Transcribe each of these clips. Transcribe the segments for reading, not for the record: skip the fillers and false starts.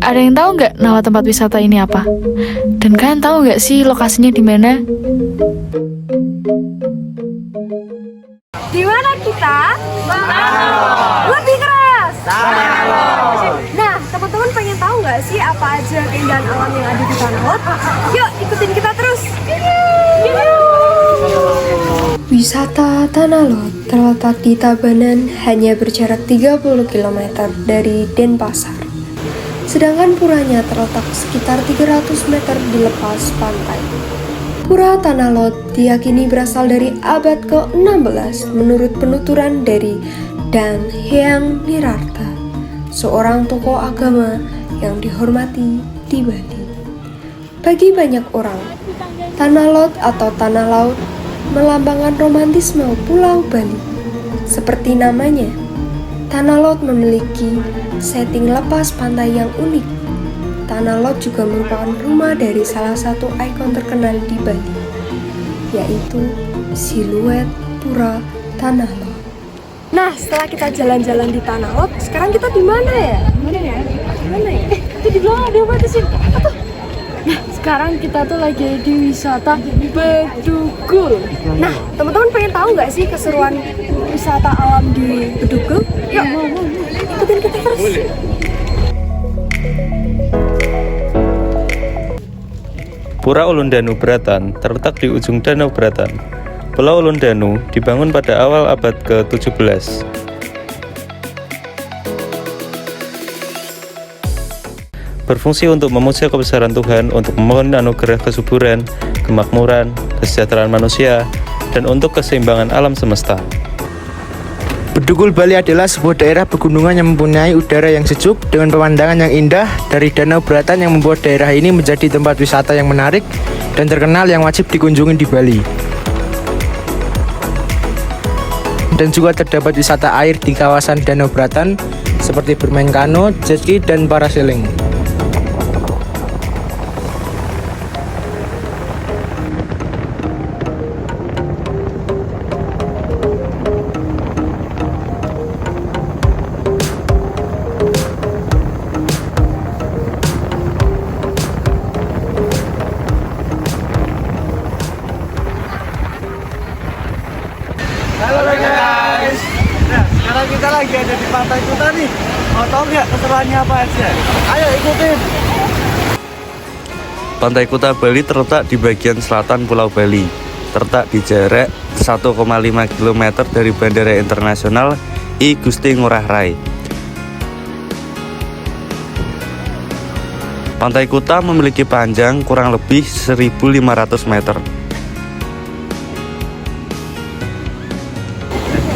ada yang tahu nggak nama tempat wisata ini apa? Dan kalian tahu nggak sih lokasinya di mana? Di mana kita? Lebih keras. Nah, teman-teman pengen tahu nggak sih apa aja keindahan alam yang ada di Tanah Lot? Yuk, ikutin kita terus. Wisata Tanah Lot terletak di Tabanan, hanya berjarak 30 km dari Denpasar. Sedangkan puranya terletak sekitar 300 meter di lepas pantai. Pura Tanah Lot diyakini berasal dari abad ke-16 menurut penuturan dari Dan Hyang Nirarta, seorang tokoh agama yang dihormati di Bali. Bagi banyak orang, Tanah Lot atau Tanah Laut melambangkan romantisme Pulau Bali. Seperti namanya, Tanah Lot memiliki setting lepas pantai yang unik. Tanah Lot juga merupakan rumah dari salah satu ikon terkenal di Bali, yaitu siluet Pura Tanah Lot. Nah, setelah kita jalan-jalan di Tanah Lot, sekarang kita di mana ya? Mana ya? Itu di belakang ada apa tuh sih? Apa tuh? Nah, sekarang kita tuh lagi di wisata Bedugul. Nah, teman-teman pengen tahu nggak sih keseruan wisata alam di Bedugul? Yuk, ikutin kita terus. Pura Ulun Danu Beratan terletak di ujung Danau Beratan. Pulau Ulun Danu dibangun pada awal abad ke-17. Berfungsi untuk memuja kebesaran Tuhan, untuk memohon anugerah kesuburan, kemakmuran, kesejahteraan manusia, dan untuk keseimbangan alam semesta. Bedugul Bali adalah sebuah daerah pegunungan yang mempunyai udara yang sejuk dengan pemandangan yang indah dari Danau Beratan yang membuat daerah ini menjadi tempat wisata yang menarik dan terkenal yang wajib dikunjungi di Bali. Dan juga terdapat wisata air di kawasan Danau Beratan seperti bermain kano, jet ski, dan parasailing. Halo guys, nah sekarang kita lagi ada di Pantai Kuta nih. Mau tahu nggak keseruannya apa aja? Ayo ikutin. Pantai Kuta Bali terletak di bagian selatan Pulau Bali, terletak di jarak 1,5 km dari Bandara Internasional I Gusti Ngurah Rai. Pantai Kuta memiliki panjang kurang lebih 1.500 meter.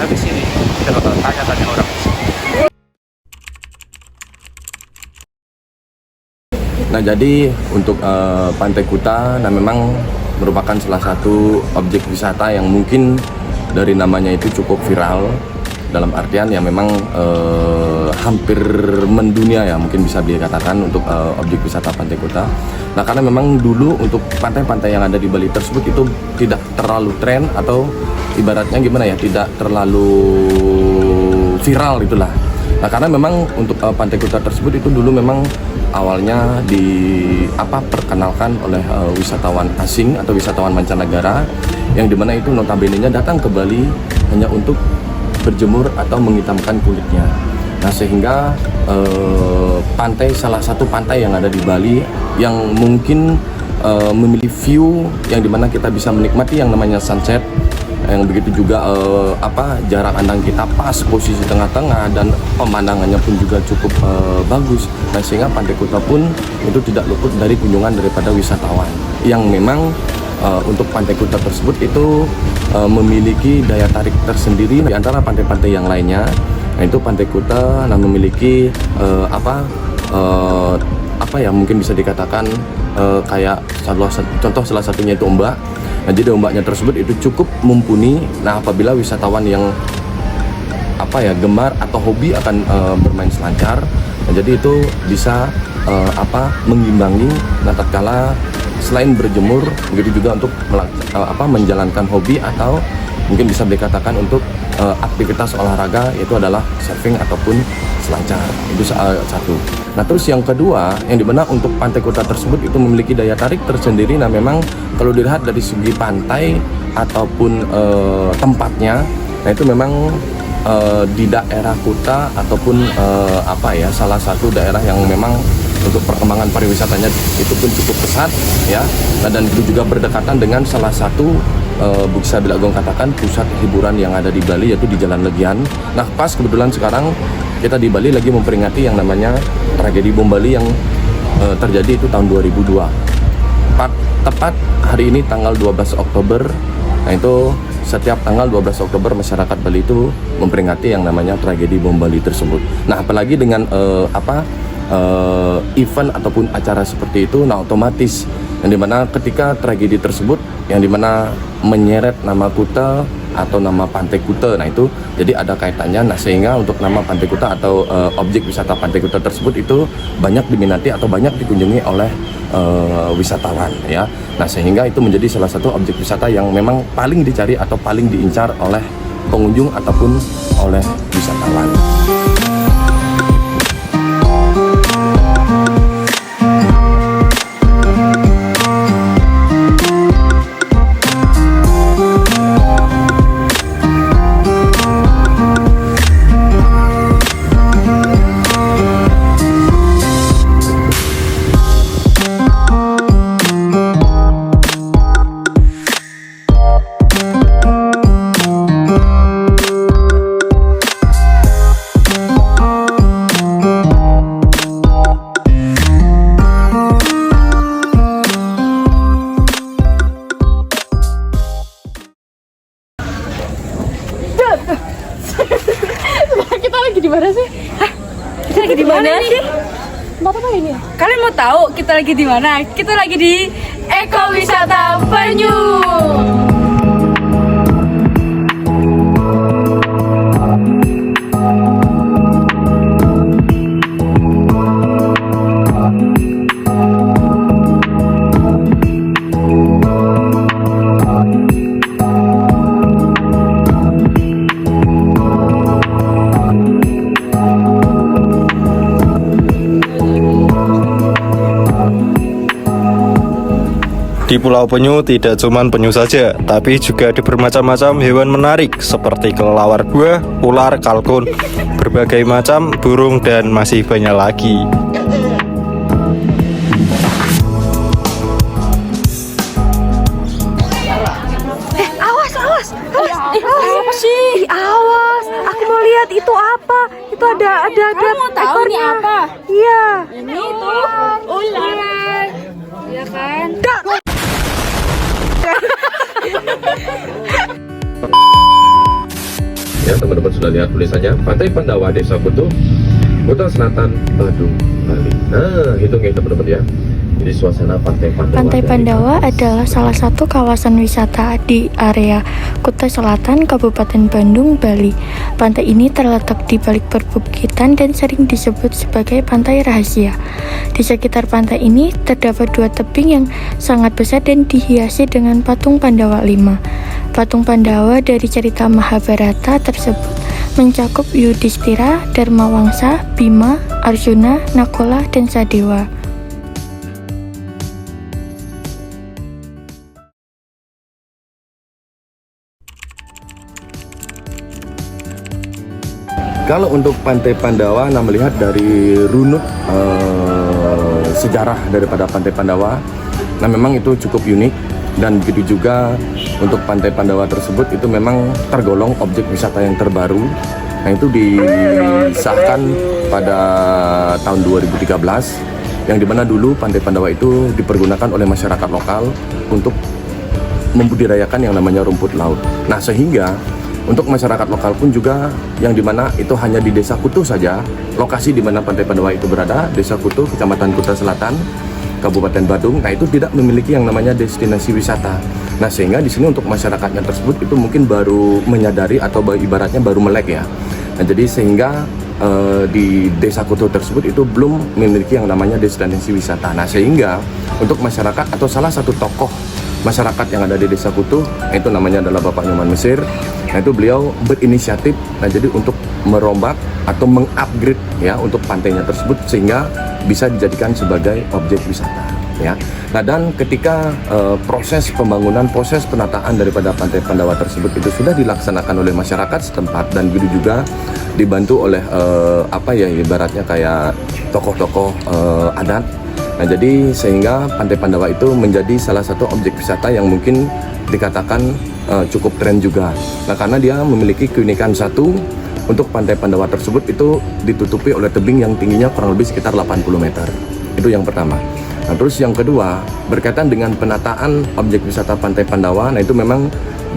Habis ini kita bakal tanya-tanya orang. Nah, jadi untuk Pantai Kuta, nah memang merupakan salah satu objek wisata yang mungkin dari namanya itu cukup viral, dalam artian yang memang hampir mendunia ya, mungkin bisa dikatakan untuk objek wisata Pantai Kuta. Nah, karena memang dulu untuk pantai-pantai yang ada di Bali tersebut itu tidak terlalu tren atau ibaratnya gimana ya, tidak terlalu viral itulah. Nah, karena memang untuk Pantai Kuta tersebut itu dulu memang awalnya perkenalkan oleh wisatawan asing atau wisatawan mancanegara, yang dimana itu notabene-nya datang ke Bali hanya untuk berjemur atau menghitamkan kulitnya. Nah, sehingga salah satu pantai yang ada di Bali yang mungkin memiliki view yang dimana kita bisa menikmati yang namanya sunset, yang begitu juga jarak pandang kita pas, posisi tengah-tengah, dan pemandangannya pun juga cukup bagus. Nah, sehingga Pantai Kuta pun itu tidak luput dari kunjungan daripada wisatawan yang memang untuk Pantai Kuta tersebut itu memiliki daya tarik tersendiri di antara pantai-pantai yang lainnya. Nah, itu Pantai Kuta memiliki mungkin bisa dikatakan kayak contoh salah satunya itu ombak. Nah, jadi ombaknya tersebut itu cukup mumpuni. Nah, apabila wisatawan yang gemar atau hobi akan bermain selancar, nah, jadi itu bisa mengimbangi. Nah, tatkala selain berjemur, begitu juga untuk menjalankan hobi atau mungkin bisa dikatakan untuk aktivitas olahraga, yaitu adalah surfing ataupun berselancar. Itu satu. Nah terus yang kedua, yang dimana untuk Pantai Kuta tersebut itu memiliki daya tarik tersendiri. Nah memang kalau dilihat dari segi pantai ataupun tempatnya, nah itu memang di daerah Kuta ataupun salah satu daerah yang memang untuk perkembangan pariwisatanya itu pun cukup pesat ya. Nah, dan itu juga berdekatan dengan salah satu bisa bila Agung katakan pusat hiburan yang ada di Bali, yaitu di Jalan Legian. Nah pas kebetulan sekarang kita di Bali lagi memperingati yang namanya tragedi bom Bali yang terjadi itu tahun 2002. Tepat hari ini tanggal 12 Oktober. Nah itu setiap tanggal 12 Oktober masyarakat Bali itu memperingati yang namanya tragedi bom Bali tersebut. Nah apalagi dengan event ataupun acara seperti itu, nah otomatis yang dimana ketika tragedi tersebut yang dimana menyeret nama Kuta atau nama Pantai Kuta, nah itu jadi ada kaitannya. Nah sehingga untuk nama Pantai Kuta atau objek wisata Pantai Kuta tersebut itu banyak diminati atau banyak dikunjungi oleh wisatawan ya. Nah sehingga itu menjadi salah satu objek wisata yang memang paling dicari atau paling diincar oleh pengunjung ataupun oleh wisatawan. Kita lagi di mana sih? Hah? Kita lagi di mana sih? Tempat apa ini? Kalian mau tahu kita lagi di mana? Kita lagi di Ekowisata Penyu. Di Pulau Penyu tidak cuma penyu saja, tapi juga ada bermacam-macam hewan menarik seperti kelelawar buah, ular, kalkun, berbagai macam burung, dan masih banyak lagi. Awas. Apa sih? Awas, aku mau lihat itu apa. Itu ada kamu mau tahu ini apa? Iya. Ini tuh ular. Iya kan? Ya teman-teman sudah lihat tulisannya Pantai Pandawa Desa Kutu, Kuta Selatan, Badung, Bali. Nah itu nih teman-teman ya. Jadi suasana Pantai Pandawa. Pantai Pandawa adalah salah satu kawasan wisata di area Kuta Selatan, Kabupaten Bandung, Bali. Pantai ini terletak di balik perbukitan dan sering disebut sebagai pantai rahasia. Di sekitar pantai ini terdapat dua tebing yang sangat besar dan dihiasi dengan patung Pandawa 5. Patung Pandawa dari cerita Mahabharata tersebut mencakup Yudhistira, Dharmawangsa, Bima, Arjuna, Nakula, dan Sadewa. Kalau untuk Pantai Pandawa, nah melihat dari runut sejarah daripada Pantai Pandawa, nah memang itu cukup unik. Dan begitu juga untuk Pantai Pandawa tersebut itu memang tergolong objek wisata yang terbaru. Nah itu disahkan pada tahun 2013, yang dimana dulu Pantai Pandawa itu dipergunakan oleh masyarakat lokal untuk membudidayakan yang namanya rumput laut. Nah sehingga untuk masyarakat lokal pun juga yang dimana itu hanya di Desa Kutu saja, lokasi di mana Pantai Pandawa itu berada, Desa Kutu, Kecamatan Kuta Selatan, Kabupaten Badung. Nah itu tidak memiliki yang namanya destinasi wisata. Nah sehingga di sini untuk masyarakatnya tersebut itu mungkin baru menyadari atau ibaratnya baru melek ya. Nah jadi sehingga di Desa Kutu tersebut itu belum memiliki yang namanya destinasi wisata. Nah sehingga untuk masyarakat atau salah satu tokoh masyarakat yang ada di Desa Kutu itu namanya adalah Bapak Nyoman Mesir. Nah itu beliau berinisiatif, nah jadi untuk merombak atau mengupgrade ya untuk pantainya tersebut sehingga bisa dijadikan sebagai objek wisata ya. Nah dan ketika proses pembangunan, proses penataan daripada Pantai Pandawa tersebut itu sudah dilaksanakan oleh masyarakat setempat dan begitu juga dibantu oleh ibaratnya kayak tokoh-tokoh adat. Nah jadi sehingga Pantai Pandawa itu menjadi salah satu objek wisata yang mungkin dikatakan cukup tren juga. Nah karena dia memiliki keunikan satu, untuk Pantai Pandawa tersebut itu ditutupi oleh tebing yang tingginya kurang lebih sekitar 80 meter. Itu yang pertama. Nah terus yang kedua, berkaitan dengan penataan objek wisata Pantai Pandawa, nah itu memang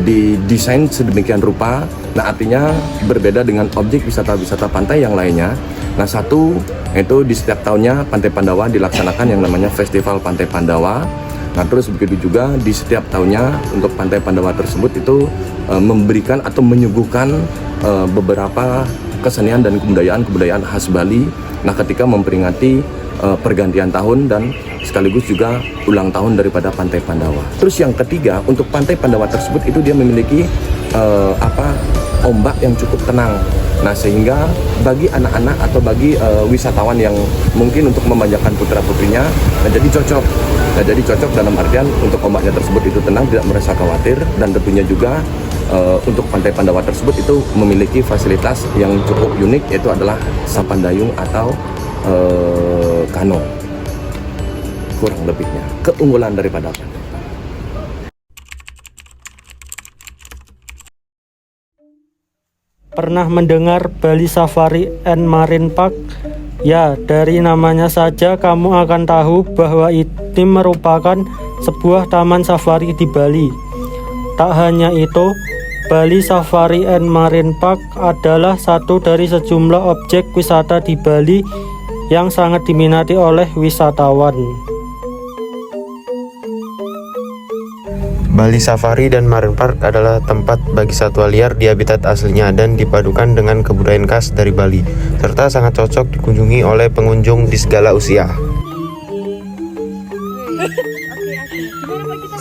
didesain sedemikian rupa. Nah artinya berbeda dengan objek wisata-wisata pantai yang lainnya. Nah satu, itu di setiap tahunnya Pantai Pandawa dilaksanakan yang namanya Festival Pantai Pandawa. Nah terus begitu juga di setiap tahunnya untuk Pantai Pandawa tersebut itu memberikan atau menyuguhkan beberapa kesenian dan kebudayaan khas Bali. Nah ketika memperingati pergantian tahun dan sekaligus juga ulang tahun daripada Pantai Pandawa. Terus yang ketiga, untuk Pantai Pandawa tersebut itu dia memiliki ombak yang cukup tenang. Nah sehingga bagi anak-anak atau bagi wisatawan yang mungkin untuk memanjakan putra-putrinya, nah jadi cocok. Nah jadi cocok dalam artian untuk ombaknya tersebut itu tenang, tidak merasa khawatir, dan tentunya juga untuk Pantai Pandawa tersebut itu memiliki fasilitas yang cukup unik, yaitu adalah sapandayung atau kano. Kurang lebihnya keunggulan daripada Pantai. Pernah mendengar Bali Safari and Marine Park? Ya, dari namanya saja kamu akan tahu bahwa ini merupakan sebuah taman safari di Bali. Tak hanya itu, Bali Safari and Marine Park adalah satu dari sejumlah objek wisata di Bali yang sangat diminati oleh wisatawan. Bali Safari dan Marine Park adalah tempat bagi satwa liar di habitat aslinya dan dipadukan dengan kebudayaan khas dari Bali, serta sangat cocok dikunjungi oleh pengunjung di segala usia.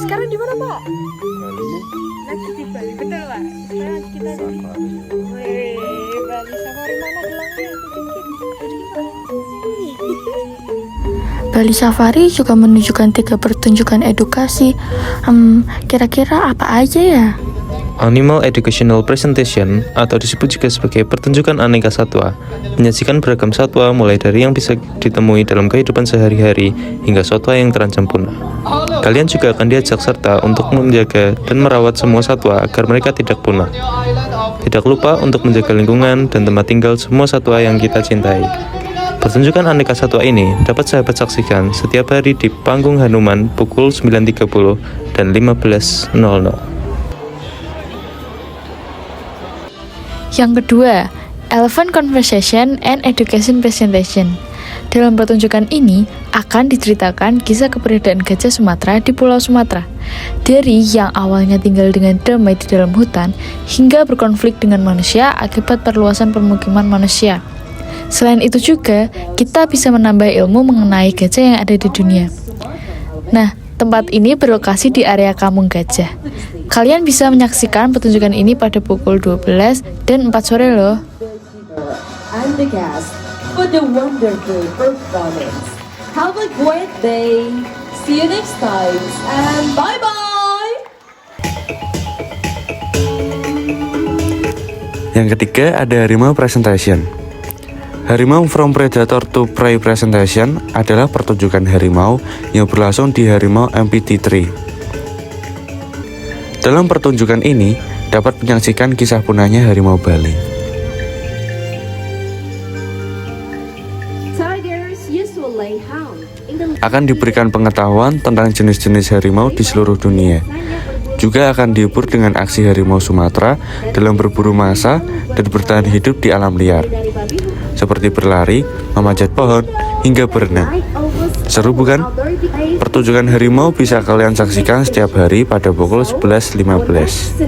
Sekarang di mana, Pak? Lagi di Bali, betul, Pak? Sekarang kita di Bali Safari, mana gelangnya? Bali Safari juga menunjukkan 3 pertunjukan edukasi. Kira-kira apa aja ya? Animal Educational Presentation atau disebut juga sebagai pertunjukan aneka satwa, menyajikan beragam satwa mulai dari yang bisa ditemui dalam kehidupan sehari-hari hingga satwa yang terancam punah. Kalian juga akan diajak serta untuk menjaga dan merawat semua satwa agar mereka tidak punah. Tidak lupa untuk menjaga lingkungan dan tempat tinggal semua satwa yang kita cintai. Pertunjukan aneka satwa ini dapat sahabat saksikan setiap hari di Panggung Hanuman pukul 9.30 dan 15.00. Yang kedua, Elephant Conversation and Education Presentation. Dalam pertunjukan ini akan diceritakan kisah keberadaan gajah Sumatera di Pulau Sumatera. Dari yang awalnya tinggal dengan damai di dalam hutan hingga berkonflik dengan manusia akibat perluasan permukiman manusia. Selain itu juga, kita bisa menambah ilmu mengenai gajah yang ada di dunia. Nah, tempat ini berlokasi di area Kampung Gajah. Kalian bisa menyaksikan pertunjukan ini pada pukul 12 dan 4 sore loh. And the cast for the wonderful performance. Have a great day. See you next time and bye-bye. Yang ketiga ada Harimau Presentation. Harimau From Predator to Prey Presentation adalah pertunjukan harimau yang berlangsung di Harimau Amphitheatre. Dalam pertunjukan ini dapat menyaksikan kisah punahnya harimau Bali. Akan diberikan pengetahuan tentang jenis-jenis harimau di seluruh dunia. Juga akan dihibur dengan aksi harimau Sumatera dalam berburu massa dan bertahan hidup di alam liar, seperti berlari, memanjat pohon, hingga berenang. Seru bukan? Pertunjukan harimau bisa kalian saksikan setiap hari pada pukul 11.15.